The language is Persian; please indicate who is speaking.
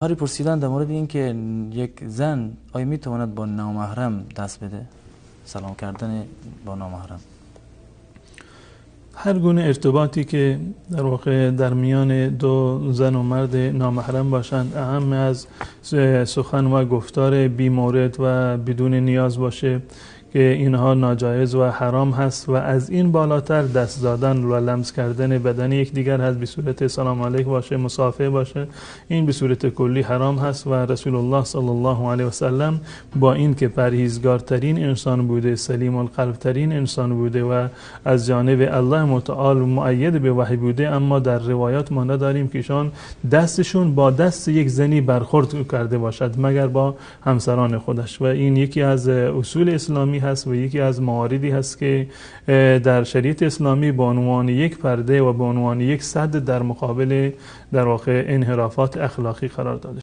Speaker 1: هاری پرسیدن در مورد این که یک زن آیا میتواند با نامحرم دست بده؟ سلام کردن با نامحرم.
Speaker 2: هر گونه ارتباطی که در واقع در میان دو زن و مرد نامحرم باشند، اهم از سخن و گفتار بی مورد و بدون نیاز باشه که اینها ناجایز و حرام هست، و از این بالاتر دست دادن و لمس کردن بدن یکدیگر هست به صورت سلام علیک باشه، مصافحه باشه، این به صورت کلی حرام هست. و رسول الله صلی الله علیه و سلم با این که پرهیزگارترین انسان بوده، سلیم القلب ترین انسان بوده و از جانب الله متعال مؤید به وحی بوده، اما در روایات ما نداریم که ایشان دستشون با دست یک زنی برخورد کرده باشد مگر با همسران خودش. و این یکی از اصول اسلامی هست و یکی از مواردی هست که در شریعت اسلامی به عنوان یک پرده و به عنوان یک سد در مقابل در واقع انحرافات اخلاقی قرار داده.